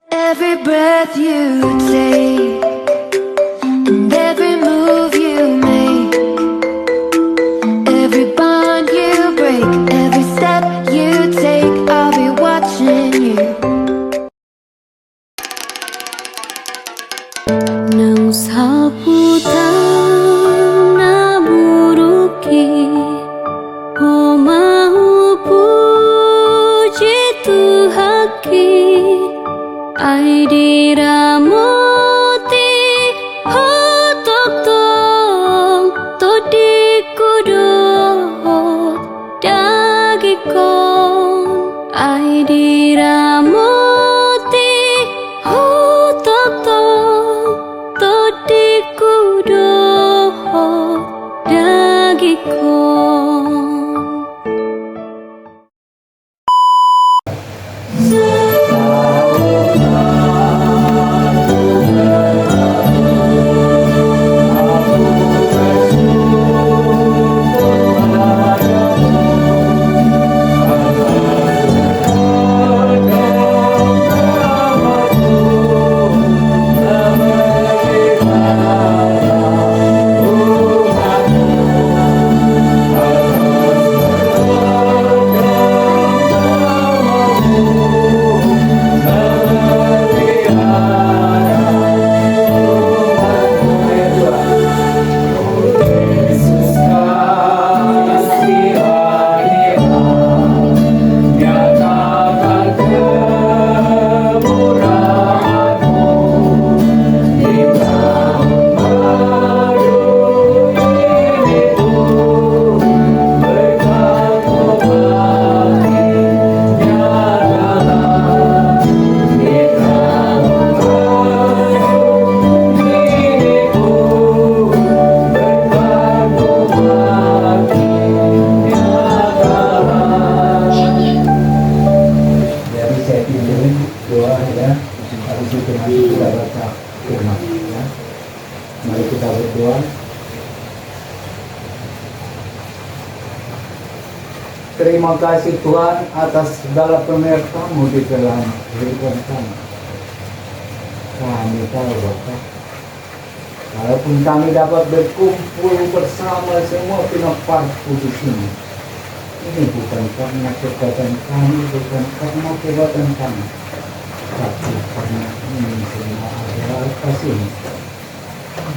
Every breath you take and every move you make, every bond you break, every step you take, I'll be watching you. Nang saputan na buruki, oh mau puji Tuhaki, ai diramoti hotok tong todi kudot dagikon, ai diramoti hotok tong todi kudot dagikon. Mari kita berdoa. Terima kasih Tuhan atas segala penyertaan-Mu di dalam kehidupan kami. Kami tahu Bapak, walaupun kami dapat berkumpul bersama semua pinoparku di sini, ini bukan karena kekuatan kami, bukan karena kekuatan kami, tapi karena ini semua adalah kasih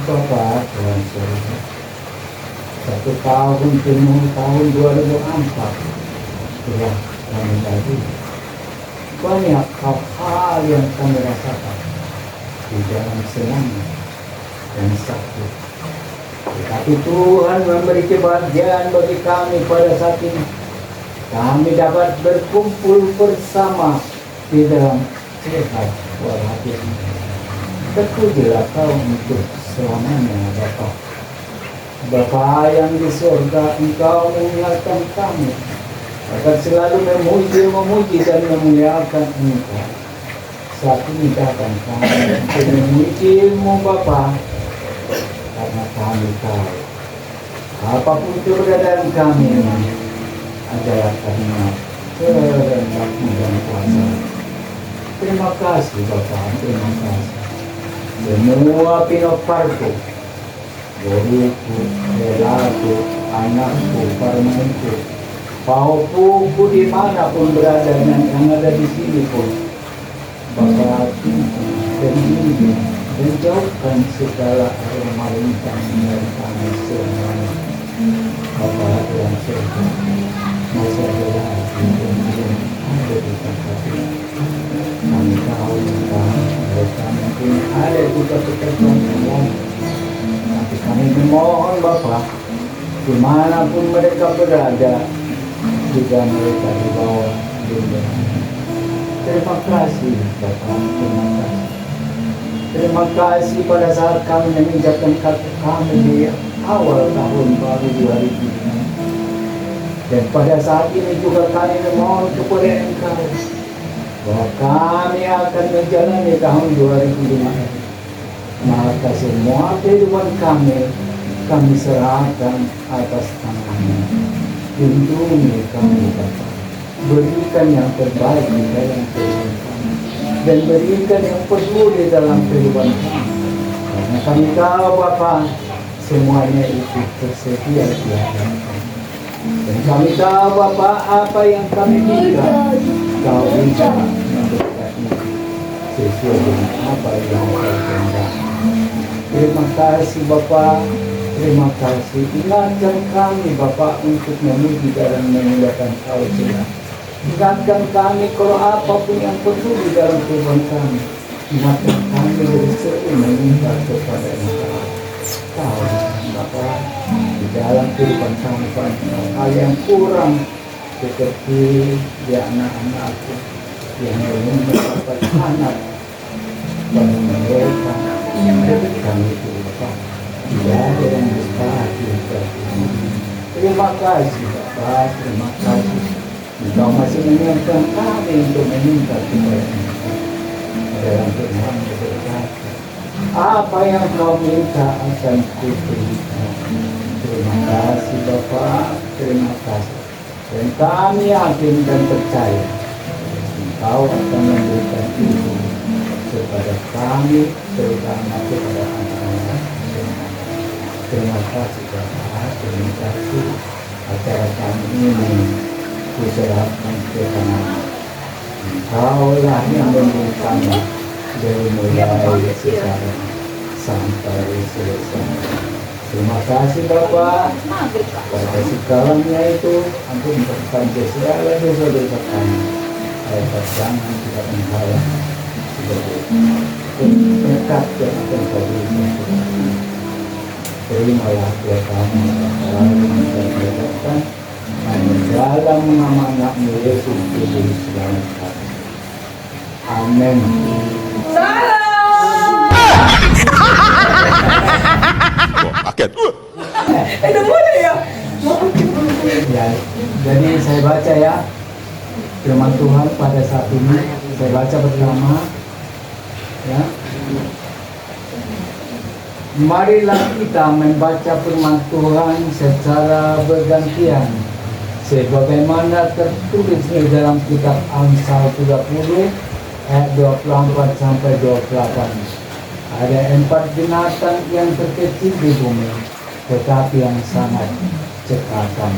Bapak Tuhan Surga. 1 tahun penuh, tahun 2004 telah kami lalui. Banyak hal yang kami rasakan di dalam senang dan sakit. Tetapi Tuhan memberi kebahagiaan bagi kami pada saat ini. Kami dapat berkumpul bersama di dalam sehat walafiat. Terpujilah Kau untuk selamanya Bapa. Bapa yang di surga, Engkau mengingatkan kami agar selalu memuji dan memuliakan Engkau. Saat ini datang kami untuk memuji-Mu Bapa, karena kami tahu apapun keberadaan kami adalah karena kehendak-Mu dan kuasa. Terima kasih Bapa, terima kasih. Semua pinoparku, guruku, relaku, anakku, permenku, paupuku dimanapun berada yang ada di sini pun, Bapa terlindungi dan jauhkan segala kemalikan dari kami semuanya. Bapa yang surga, masa lagi dan ada di tempat ini. Kami tahu tentang mereka mungkin ada juga pekerjaan semua. Tapi kami memohon Bapa, dimanapun mereka berada, juga mereka di bawah dunia. Terima kasih Bapa, terima kasih. Terima kasih pada saat kami menginjakkan kaki kami di awal tahun baru 2005. Dan pada saat ini juga kami memohon kepada Engkau bahwa kami akan menjalani tahun 2005. Maka semua kehidupan kami serahkan atas tangan-Mu. Lindungi kami Bapa, berikan yang terbaik di dalam kehidupan kami. dan berikan yang peduli dalam kehidupan kami. Karena kami tahu Bapa, semuanya itu tersedia di hadapan kami. Dan kami tahu Bapa, apa yang kami minta, Kau bisa memberkati sesuai dengan apa yang Kau kehendaki. Terima kasih Bapa, terima kasih. Ingatkan kami Bapa untuk memuji dan memuliakan Kau Tuhan. Ingatkan kami kalau apapun yang perlu di dalam kehidupan kami. Ingatkan kami dari sering meminta kepada Engkau. Kau Bapa, di dalam kehidupan kami banyak hal yang kurang, seperti di anak-anakku yang belum mendapat anak dan mereka kami itu Bapa. Tidak ada yang mustahil bagi kami. Terima kasih Bapa, terima kasih. Engkau masih mengingatkan kami untuk meminta kepada Engkau. Dalam firman berkata, apa yang Kau minta akan kuberikan. Terima kasih Bapa, terima kasih. Dan kami yakin dan percaya Engkau akan memberikan itu kepada kami, terutama kepada anak-anak. Terima kasih Bapa, terima kasih. Acara kami ini kuserahkan ke tangan. Engkaulah yang memberikannya dari mulai sekarang sampai selesai. Terima kasih Bapa. Pada segalanya itu ampunkan segala dosa-dosa kami. Agar jangan kita menghalang sebagai dekat dan akan Kau berikan. Terimalah doa kami dan berkata dalam nama anakmu Yesus Kristus selamat kami. Amin. Kaget. Ya, jadi saya baca ya firman Tuhan pada saat ini. Saya baca bersama ya. Marilah kita membaca firman Tuhan secara bergantian sebagaimana tertulis di dalam kitab Amsal 30 ayat 24 sampai 28. Ada 4 binatang yang terkecil di bumi, tetapi yang sangat cekatan.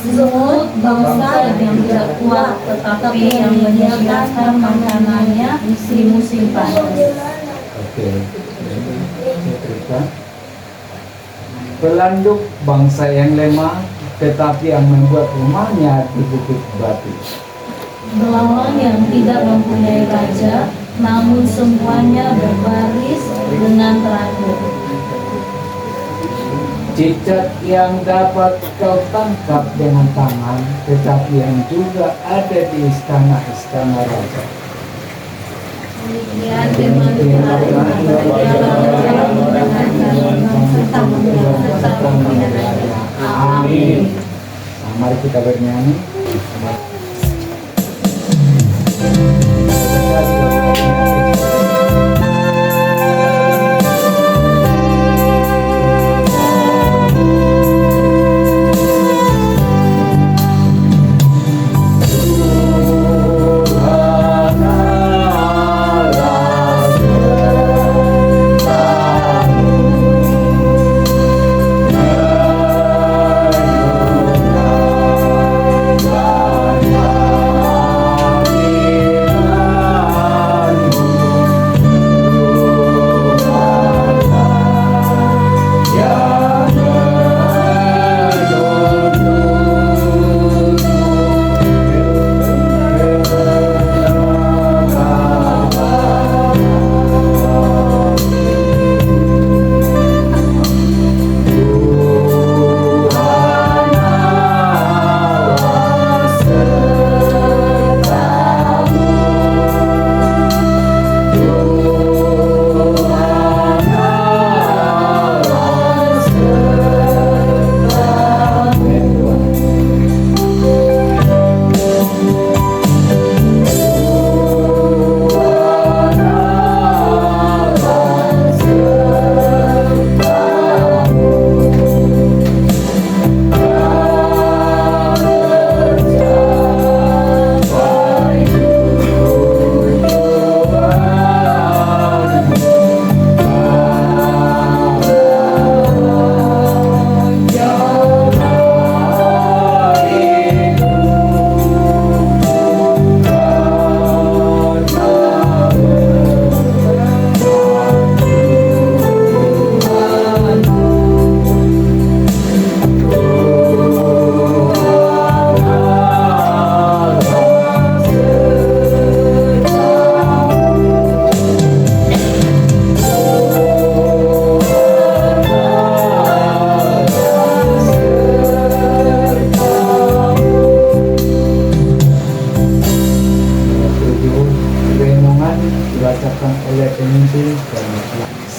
Semut bangsa yang tidak kuat, tetapi yang menyediakan makanannya di musim panas. Oke. Cerita. Pelanduk bangsa yang lemah, tetapi yang membuat rumahnya di bukit batu. Belawan yang tidak mempunyai raja, namun semuanya berbaris dengan teratur. Cicak yang dapat kau tangkap dengan tangan, tetapi yang juga ada di istana-istana raja. Demikian firman Tuhan. Amin. Nah, mari kita bernyanyi.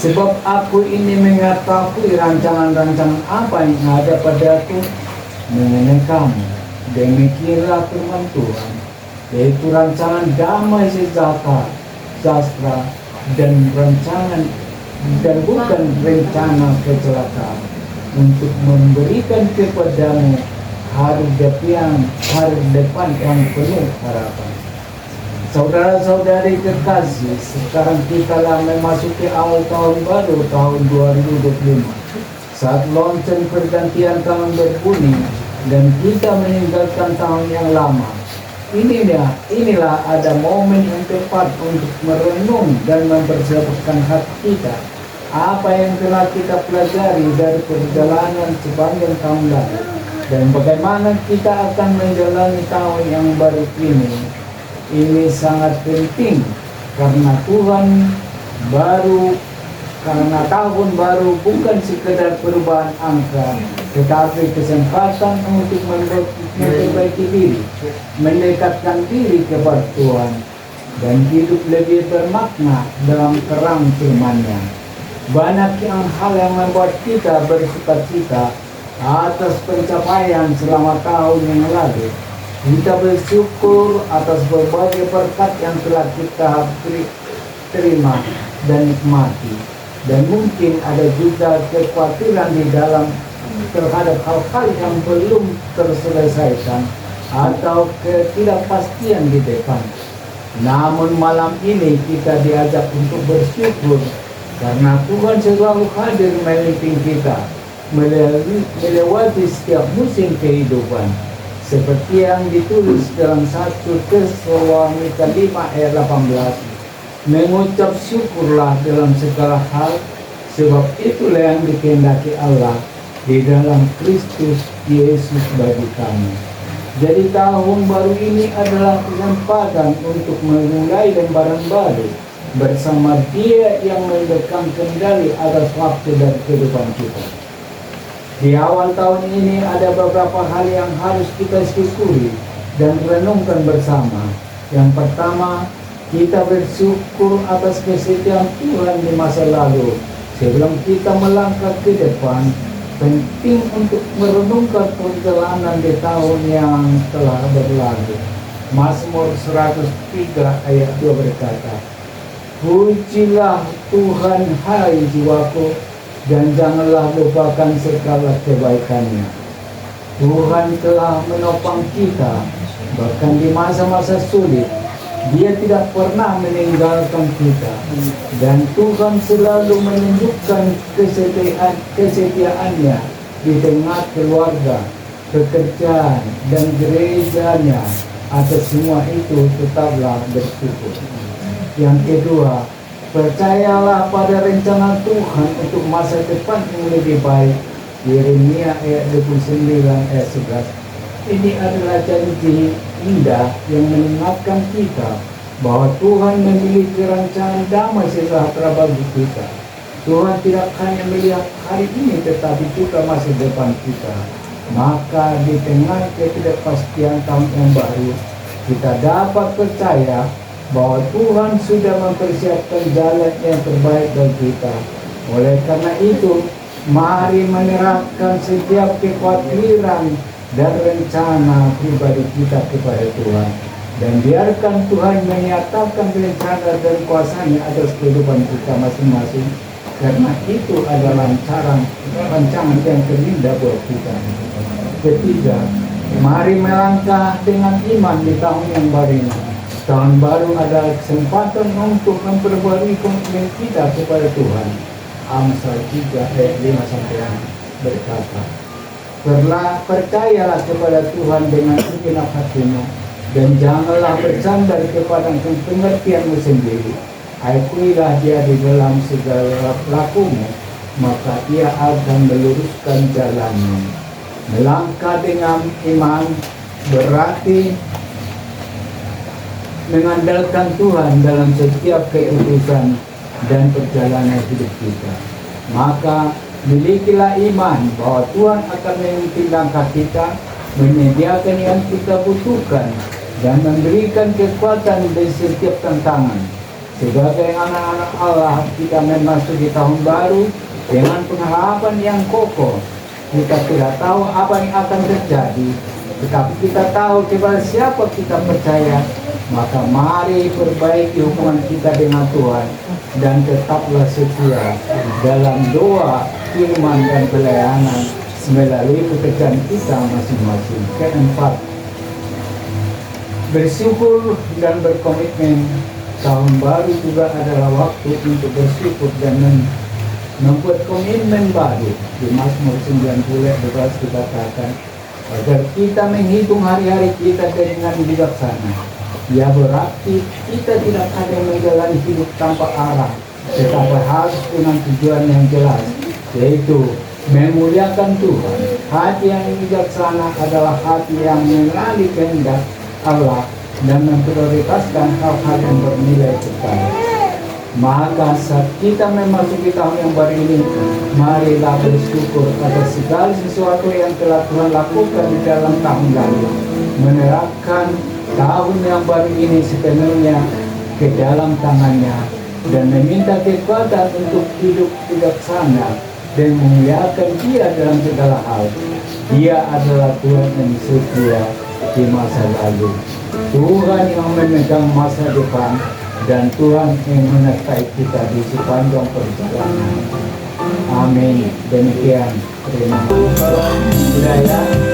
Sebab aku ini mengetahui rancangan-rancangan apa yang ada padaku mengenai kamu. Demikianlah firman Tuhan, yaitu rancangan damai sejahtera dan rancangan dan bukan rencana kecelakaan, untuk memberikan kepadamu hari depan yang penuh harapan. Saudara-saudari kekasih, sekarang kita lah memasuki awal tahun baru, tahun 2025. Saat lonceng pergantian tahun berbunyi dan kita meninggalkan tahun yang lama. Inilah ada momen yang tepat untuk merenung dan mempersiapkan hati kita. Apa yang telah kita pelajari dari perjalanan sepanjang tahun lalu dan bagaimana kita akan menjalani tahun yang baru ini. Ini sangat penting karena tahun baru bukan sekedar perubahan angka, tetapi kesempatan untuk memperbaiki diri, mendekatkan diri kepada Tuhan, dan hidup lebih bermakna dalam terang firman-Nya. Banyak hal yang membuat kita bersukacita atas pencapaian selama tahun yang lalu. Kita bersyukur atas berbagai berkat yang telah kita terima dan nikmati. Dan mungkin ada juga kekhawatiran di dalam terhadap hal-hal yang belum terselesaikan atau ketidakpastian di depan. Namun malam ini kita diajak untuk bersyukur karena Tuhan selalu hadir memimpin kita melewati setiap musim kehidupan. Seperti yang ditulis dalam 1 Tesalonika 5 ayat 18. Mengucap syukurlah dalam segala hal, sebab itulah yang dikehendaki Allah di dalam Kristus Yesus bagi kami. Jadi tahun baru ini adalah kesempatan untuk memulai lembaran baru bersama Dia yang memegang kendali atas waktu dan kehidupan kita. Di awal tahun ini ada beberapa hal yang harus kita syukuri dan renungkan bersama. Yang pertama, kita bersyukur atas kesetiaan Tuhan di masa lalu. Sebelum kita melangkah ke depan, penting untuk merenungkan perjalanan di tahun yang telah berlalu. Mazmur 103 ayat 2 berkata, "Pujilah Tuhan hai jiwaku, dan janganlah lupakan segala kebaikan-Nya." Tuhan telah menopang kita, bahkan di masa-masa sulit. Dia tidak pernah meninggalkan kita. Dan Tuhan selalu menunjukkan kesetiaan-Nya di tengah keluarga, pekerjaan, dan gerejanya. Atas semua itu tetaplah bersyukur. Yang kedua, percayalah pada rencana Tuhan untuk masa depan yang lebih baik. Yeremia ayat 29 ayat 11. Ini adalah janji indah yang mengingatkan kita bahwa Tuhan memiliki rancangan damai sejahtera bagi kita. Tuhan tidak hanya melihat hari ini tetapi juga masa depan kita. Maka di tengah ketidakpastian tahun yang baru, kita dapat percaya bahwa Tuhan sudah mempersiapkan jalan yang terbaik bagi kita. Oleh karena itu, mari menyerahkan setiap kekhawatiran dan rencana pribadi kita kepada Tuhan, dan biarkan Tuhan menyatakan rencana dan kuasa-Nya atas kehidupan kita masing-masing, karena itu adalah rancangan yang terindah buat kita. Ketiga, mari melangkah dengan iman di tahun yang baru ini. Tahun baru adalah kesempatan untuk memperbarui komitmen kita kepada Tuhan. Amsal 3 ayat 5-6 berkata, "Percayalah kepada Tuhan dengan segenap hatimu, dan janganlah bersandar kepada pengertianmu sendiri. Akuilah Dia di dalam segala lakumu, maka Ia akan meluruskan jalanmu." Melangkah dengan iman berarti mengandalkan Tuhan dalam setiap keputusan dan perjalanan hidup kita. Maka milikilah iman bahwa Tuhan akan memimpin langkah kita, menyediakan yang kita butuhkan, dan memberikan kekuatan dari setiap tantangan. Sebagai anak-anak Allah, kita memasuki tahun baru dengan pengharapan yang kokoh. Kita tidak tahu apa yang akan terjadi, tetapi kita tahu kepada siapa kita percaya. Maka mari perbaiki hubungan kita dengan Tuhan dan tetaplah setia dalam doa, firman, dan pelayanan melalui pekerjaan kita masing-masing. Keempat, bersyukur dan berkomitmen. Tahun baru juga adalah waktu untuk bersyukur dan membuat komitmen baru. Di Mazmur 90:12 dikatakan agar kita menghitung hari-hari kita dengan bijaksana. Ya, berarti kita tidak ada yang menjalani hidup tanpa arah, tetapi harus dengan tujuan yang jelas, yaitu memuliakan Tuhan. Hati yang bijaksana adalah hati yang mengenali kehendak Allah dan memprioritaskan hal-hal yang bernilai kekal. Maka saat kita memasuki tahun yang baru ini, marilah bersyukur atas segala sesuatu yang telah Tuhan lakukan di dalam tahun lalu, menerapkan tahun yang baru ini sepenuhnya ke dalam tangannya, dan meminta kekuatan untuk hidup bijaksana dan memuliakan Dia dalam segala hal. Dia adalah Tuhan yang setia di masa lalu, Tuhan yang memegang masa depan, dan Tuhan yang menyertai kita di sepanjang perjalanan. Amin. Demikian terima kasih. Terima kasih.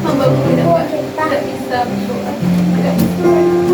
Hamba tidak bisa berdoa, tidak bisa.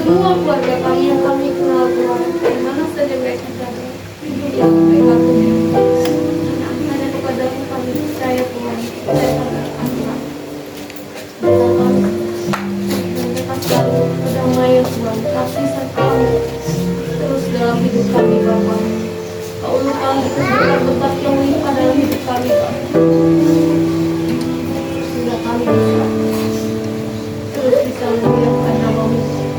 semua keluarga kami yang kami kenal Tuhan, di mana saja mereka berada, hidup yang mereka punya. Hanya kepadamu kami percaya Tuhan, percaya pada Tuhan. Tuhan, mereka selalu kedamaian Tuhan, kasih serta terus dalam hidup kami Bapa. Kau kami berikan tempat yang limpah dalam hidup kami Bapa. Sehingga kami bisa terus bisa memuliakan nama-Mu.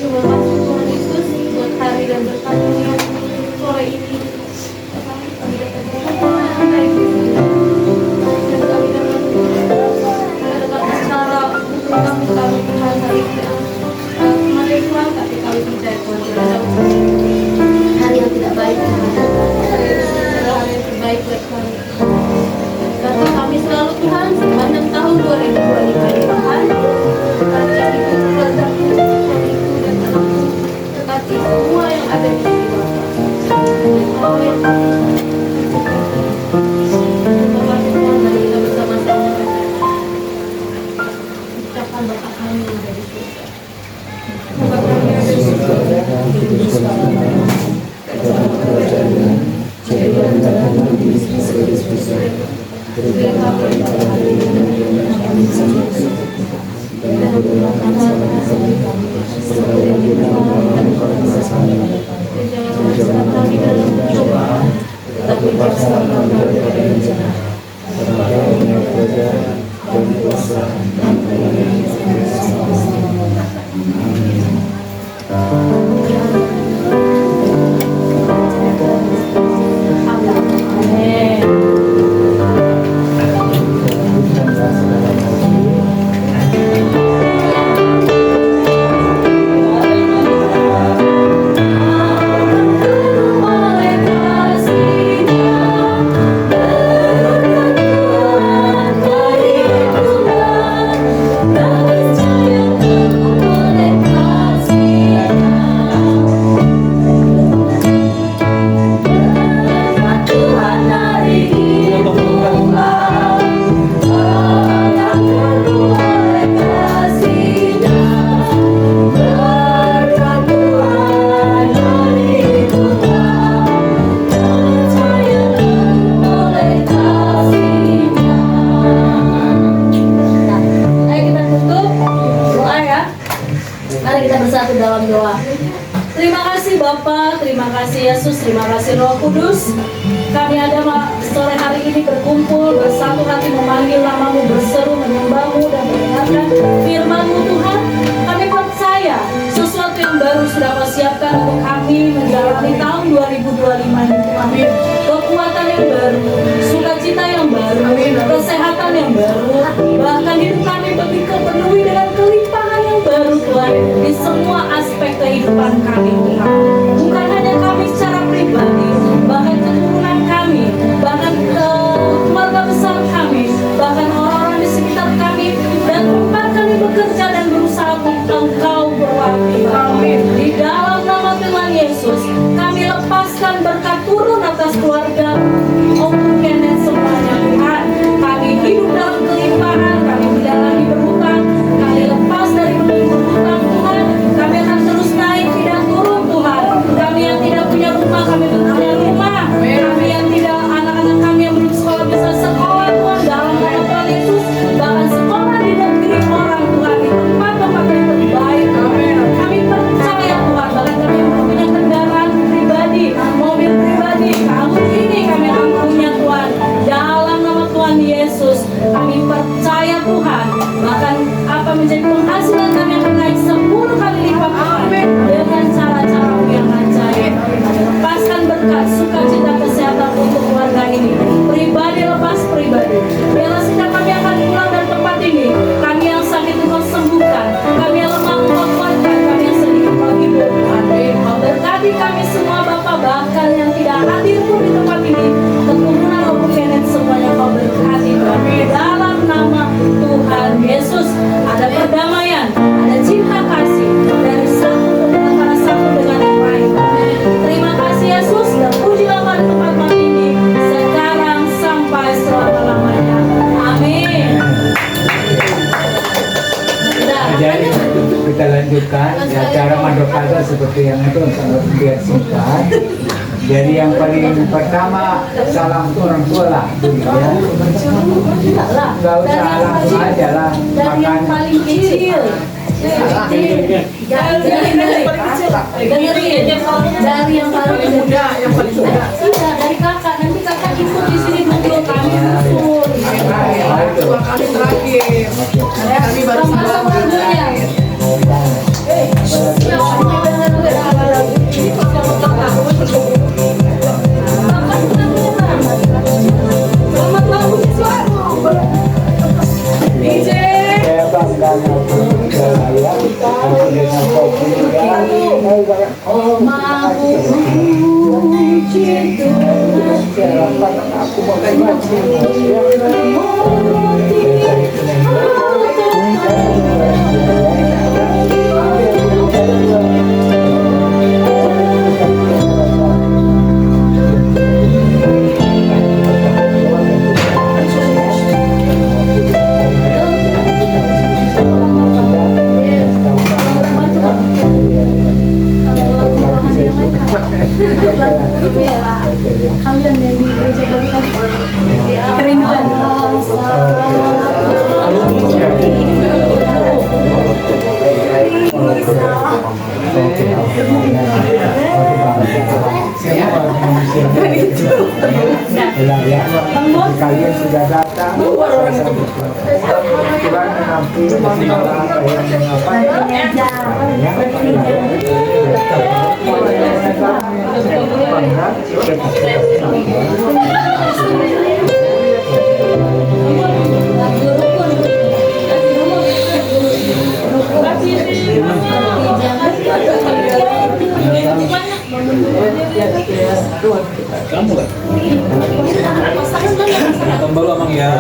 Terima kasih Tuhan Yesus buat hari dan berkat yang sore ini. Kami dapat berjumpa dan kami dapat mendapatkan acara untuk kami Tuhan hari ini. Kemarin Tuhan, tapi kami percaya Tuhan tidak ada hari yang tidak baik Tuhan. Hari ini adalah hari yang terbaik buat kami. Kata kami selalu Tuhan sepanjang tahun 2025 ini Tuhan. Berkati hidup keluargaku, suamiku dan anakku. Berkati semua yang ada di sini Bapak. Amin. Terima kasih Tuhan, mari kita bersama-sama ucapkan Bapak kami yang ada di surga. Bapak kami yang ada di surga. dalam doa. Terima kasih Bapa, terima kasih Yesus, terima kasih Roh Kudus. Kami ada sore hari ini berkumpul, bersatu hati memanggil nama-Mu, berseru menyembah-Mu dan mendengarkan firman-Mu Tuhan. Kami percaya sesuatu yang baru sudah Kau siapkan untuk kami menjalani tahun 2025 ini Tuhan. Kekuatan yang baru, sukacita yang baru, kesehatan yang baru, bahkan hidup kami dipenuhi dengan kelimpahan yang baru Tuhan, di semua aspek kehidupan kami Tuhan. Bukan hanya kami secara pribadi, bahkan keturunan kami, bahkan keluarga besar kami, bahkan orang-orang di sekitar kami, dan tempat kami bekerja dan berusaha untuk Engkau berwakil. Di dalam nama Tuhan Yesus, kami lepaskan berkat turun atas keluarga untuk Kenneth semuanya Tuhan. Kami hidup dalam kelimpahan, kami tidak lagi berhutang, kami lepas dari berhutang Tuhan. Kami akan terus naik, tidak turun Tuhan. Kami yang tidak punya rumah, kami punya rumah. Kami yang tidak, anak-anak kami yang belum sekolah bisa sekolah Tuhan, dalam nama Tuhan Yesus. Bahkan sekolah di negeri orang Tuhan, di tempat-tempat yang terbaik kita lanjutkan. Ya, cara mendoakan seperti yang itu sangat biar singkat. Jadi yang paling pertama salam ke orang tua lah dulu ya. Enggak lah. Nggak usah langsung aja lah Dari yang makan. paling kecil. Dari yang paling muda, yang paling muda. Iya, dari kakak. Nanti kakak ikut di sini dulu, kami susul. Dua kali terakhir. Kami baru Sama-sama dulunya. Selamat malam siswa. DJ. Saya bangga dengan saya. Aku dengan kopi aku makan Kalian yang di gereja baru kan kerinduan. Kalian sudah datang. Tuhan mengampuni segala apa yang Baru amang ya.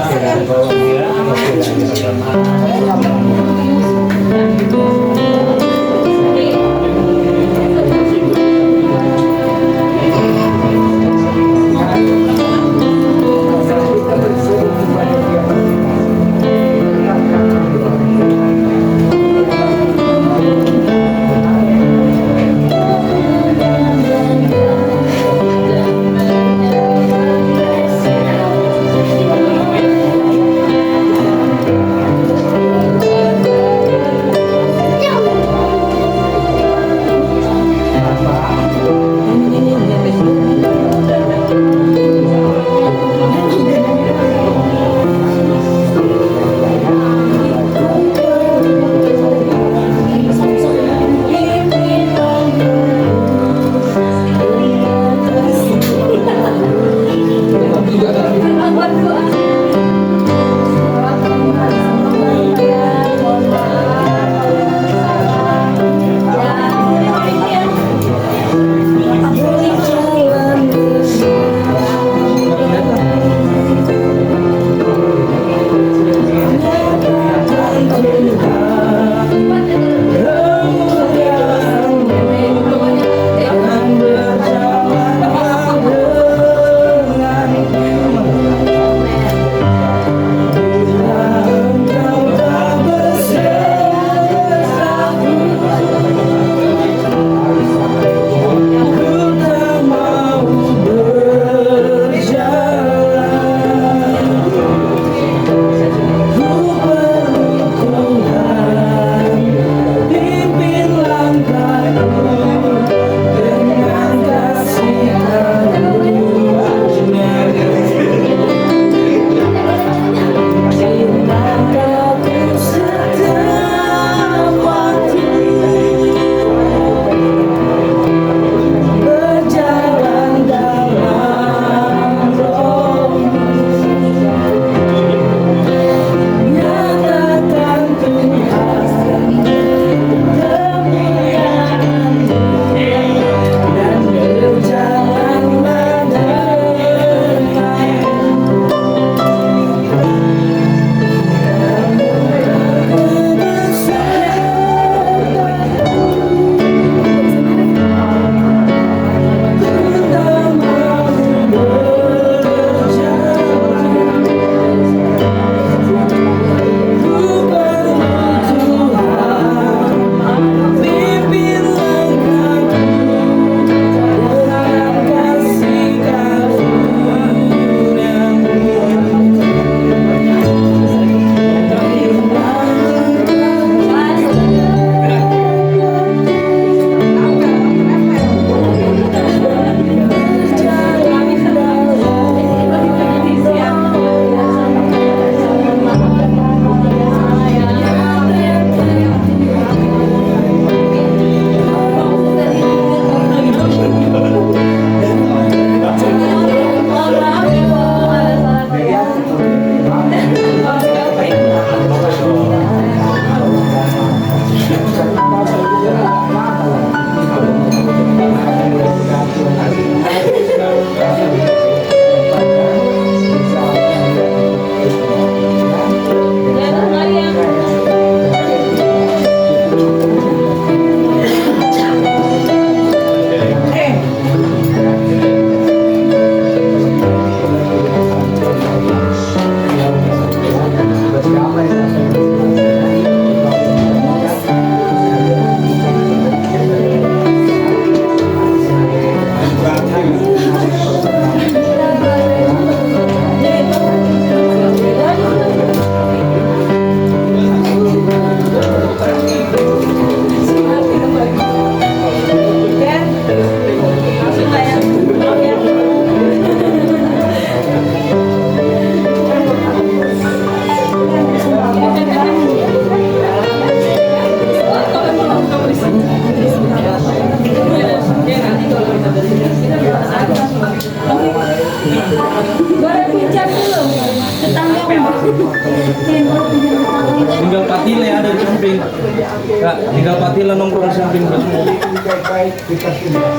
Tinggal patilan nongkrong di samping bos. Baik-baik kita sudah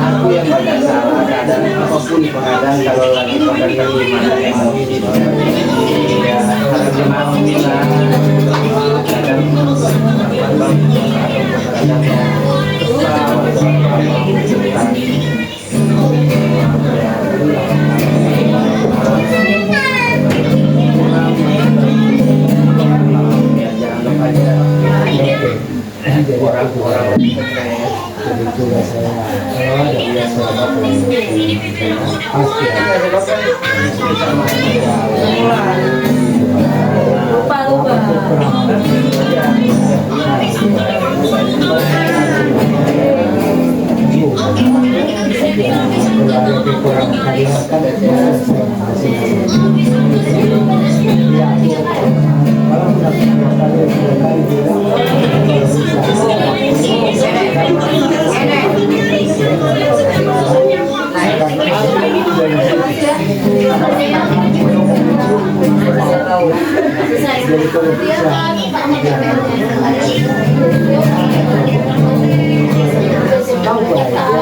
Aku yang banyak salah, kadang apapun pengadaan kalau lagi pada gimana emosi ya harus dimaafkan kadang orang-orang jadi juga saya ada biasa pasti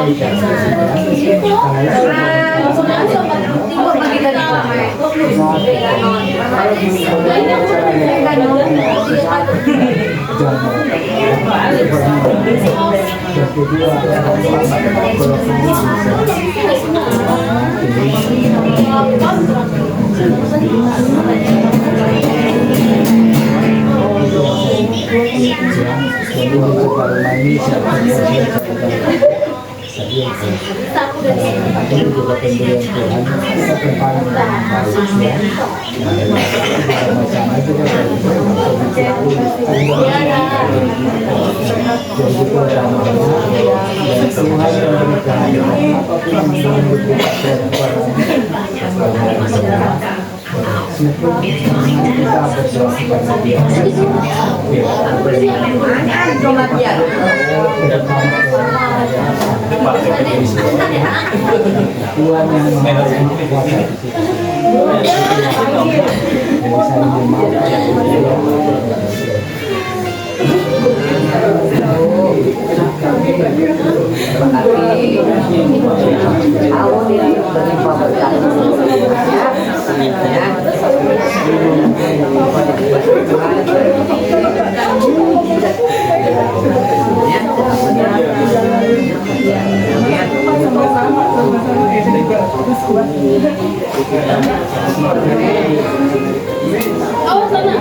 Langsung aja 40 pagi tadi. Tuhan yang Maha Kuasa di situ. Oh sana,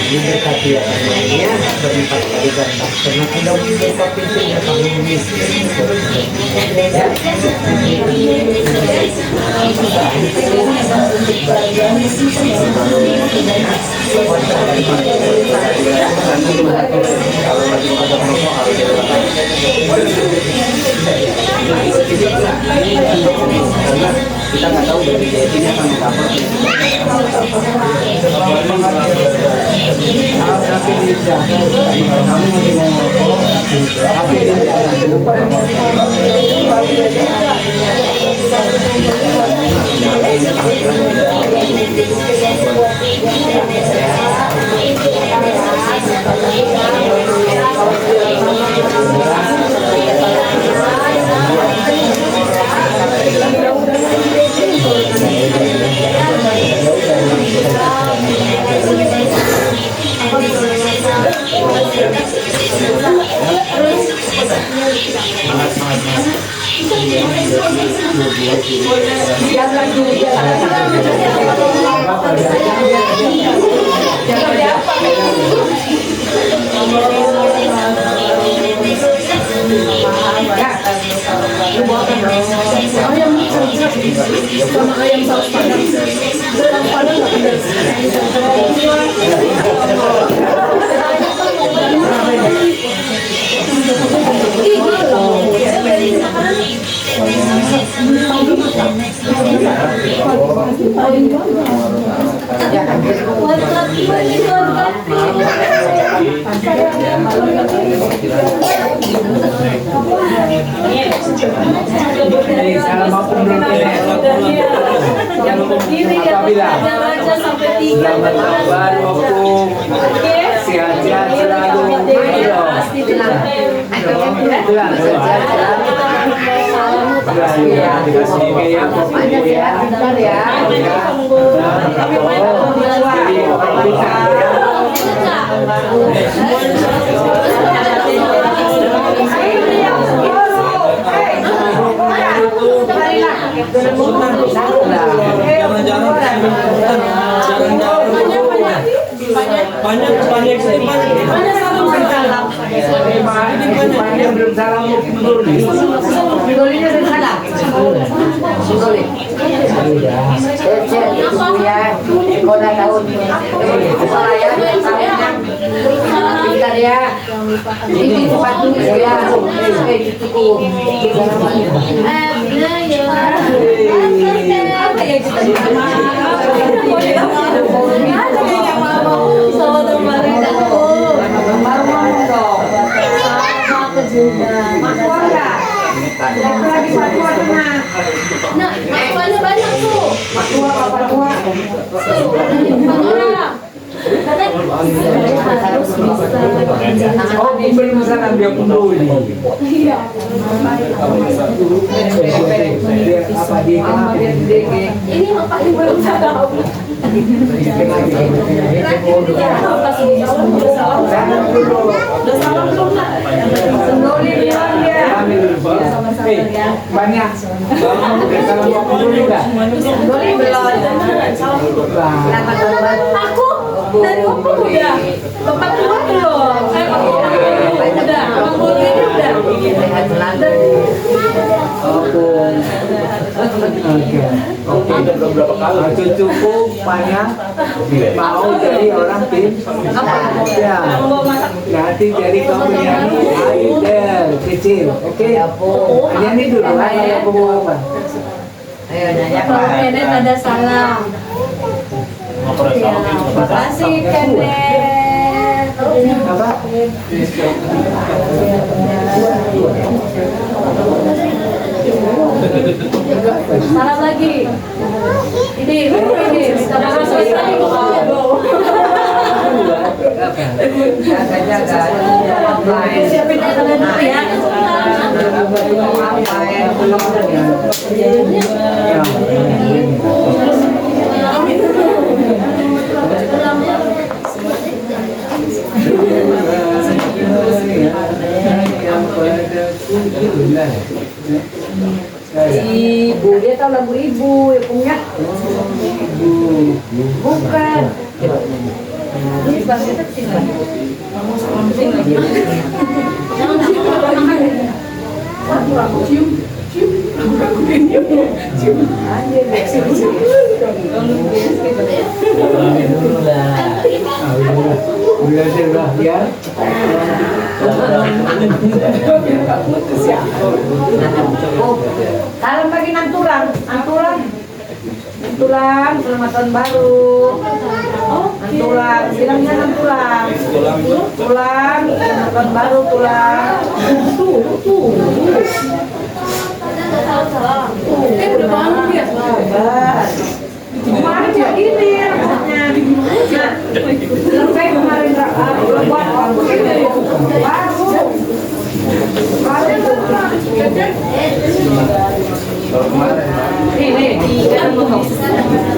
Diberkati ya semuanya, berlipat kali ganda. Karena Anda memiliki potensi yang sangat kita nggak tahu dari jadinya sama kapan. sama ayam saus padang. Saus padang nggak pedas. Yang berdiri ya raja sampai 3 baru aku sehat-sehat selalu. pasti bilang Bilang sehat selalu. Banyak Belum salam mundur nih. Nah, masukannya banyak tuh. Oh, belum salam dia mundur nih. Apa dia kenapa dia Ini paling belum sadar. banyak. aku dari umur udah 42 belum. Udah, abang Budi ini udah. Oke. Cucuku banyak mau jadi orang tim. Ya. Nanti jadi kamu yang idol kecil. Oke. Nyanyi dulu kan aku mau apa? Ayo nanya Kalau Kenneth ada salam. Ya, makasih Kenneth. Apa? Salam lagi. Ini salam selesai. Siapin air dulu ya. Ibu, dia tahu lagu ibu, ya punya. Bukan. Ini bangsa kecil. Ya. Salam bagi nantulang, selamat tahun baru. Nantulang, bilangnya nantulang. Tulang, selamat tahun baru tulang. Udah bangun ya. Kemarin juga gini rasanya. Nah, sampai kemarin buat orang begini. Nih, helm potong.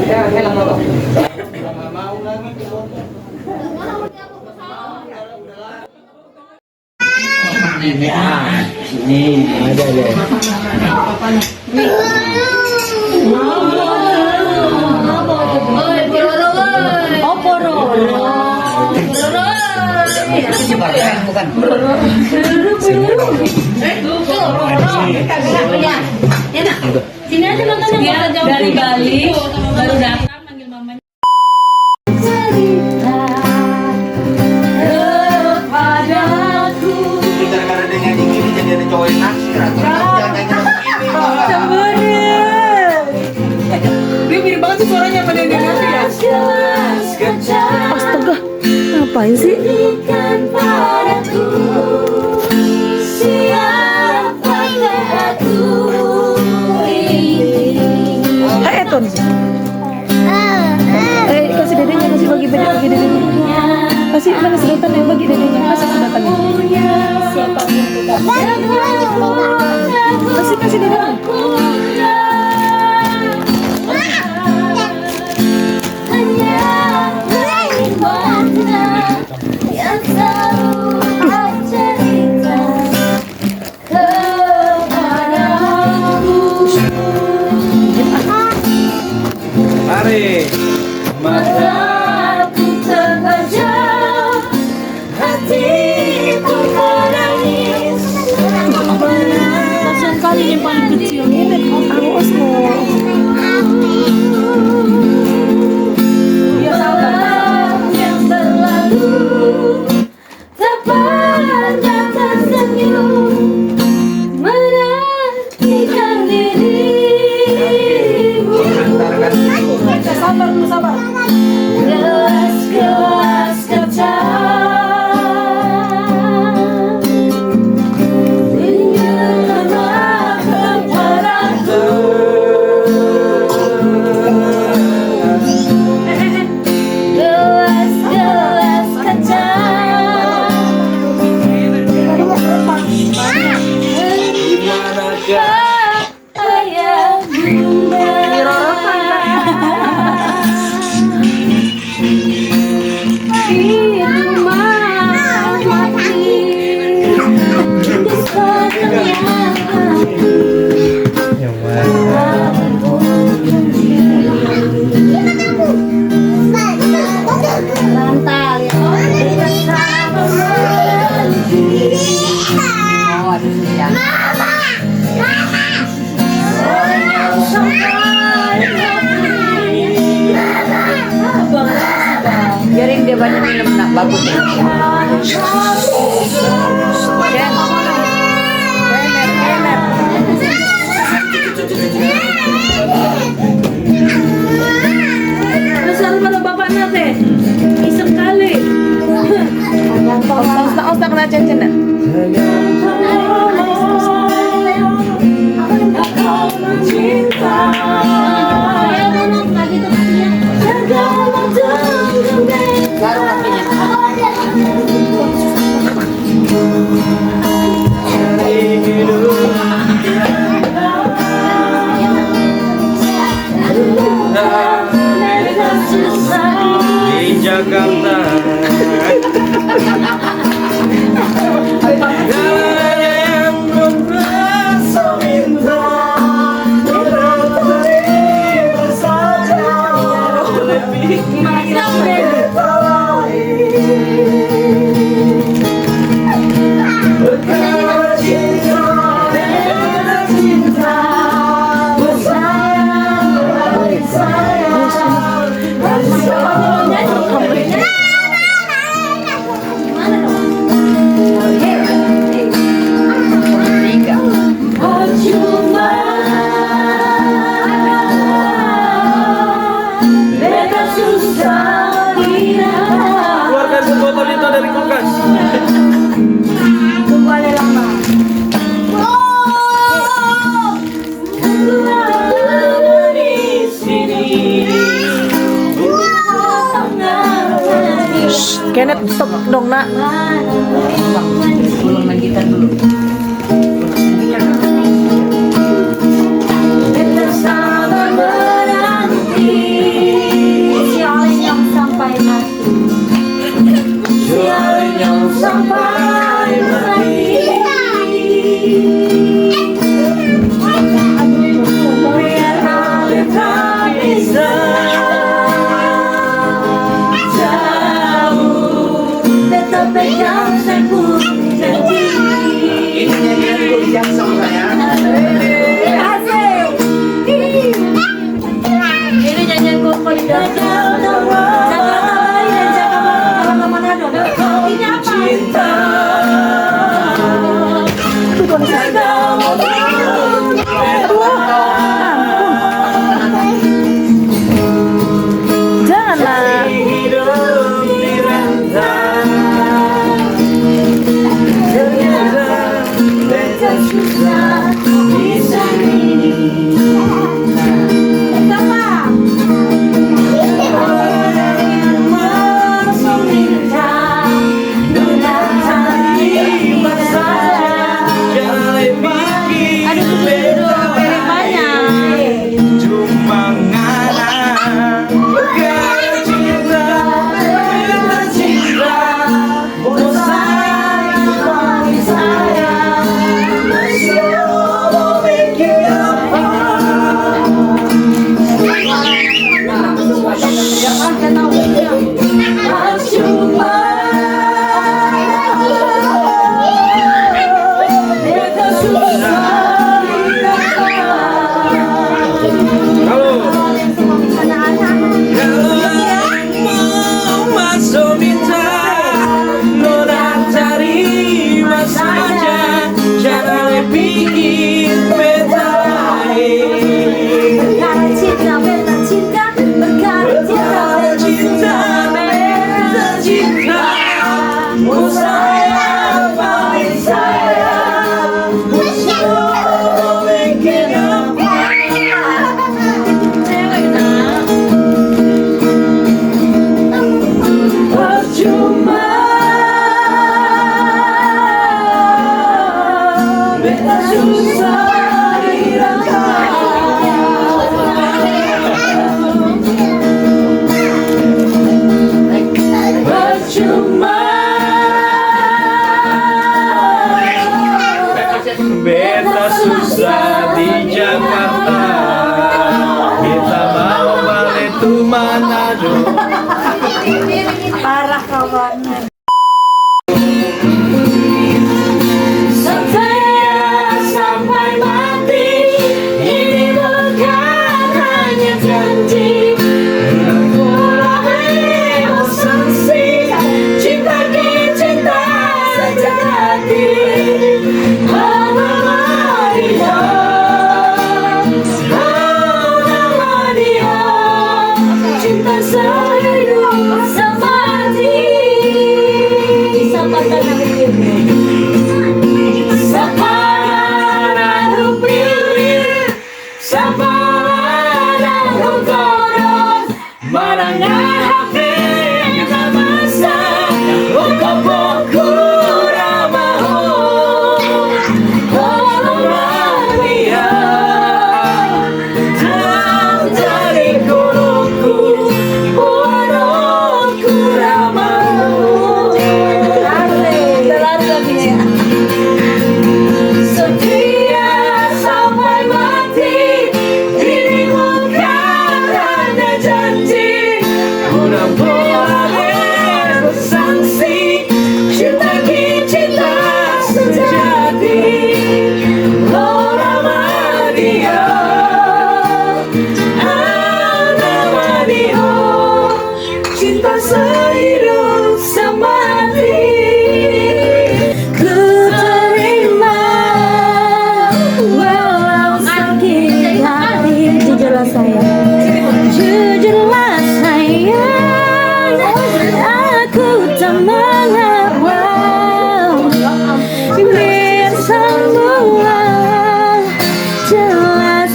Ya, helm potong. Ini ada deh. udah. Sini aja nontonnya. Dia dari Bali baru datang manggil mamanya. Gara-gara dia nyanyi gini jadi ada cowok yang naksir atau jangan nyanyi begini malah. Dia mirip banget sih suaranya pada yang nyanyi ya. Astaga, ngapain sih? Eton. Kasih dedenya, kasih bagi dedenya. Kasih mana sedotan yang bagi dedenya, kasih sedotannya. Siapa yang kita Kasih dedenya. Mari. Mataku terpejam, hatiku menangis. Kasian kali yang paling kecil ini. Awas loh. Ya sabar yang berlalu, tak pernah tersenyum, menantikan dirimu. Sabar dulu, sabar. Gelas-gelas kaca menyerah kepadaku. Gelas-gelas kaca ayah bunda. Biarin dia banyak minum, nak bagus ya. Besar pada bapak nate, iseng kali. Osta kena cincin. Baru kakinya. Di Jakarta. Keluarkan sebotol itu dari kulkas. Kenneth, stop dong nak. Belum main gitar dulu. Bersama menanti siang yang sampai mati, siang yang sampai mati. Biar kami tak bisa jauh, tetap pegang saya pun janji.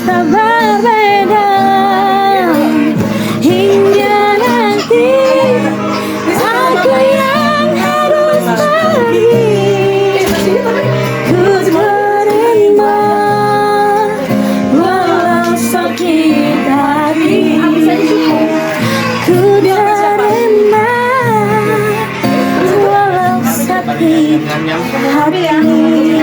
tak berbeda hingga nanti aku yang harus pergi. Ku terima walau sakit hati. Ku terima walau sakit hati.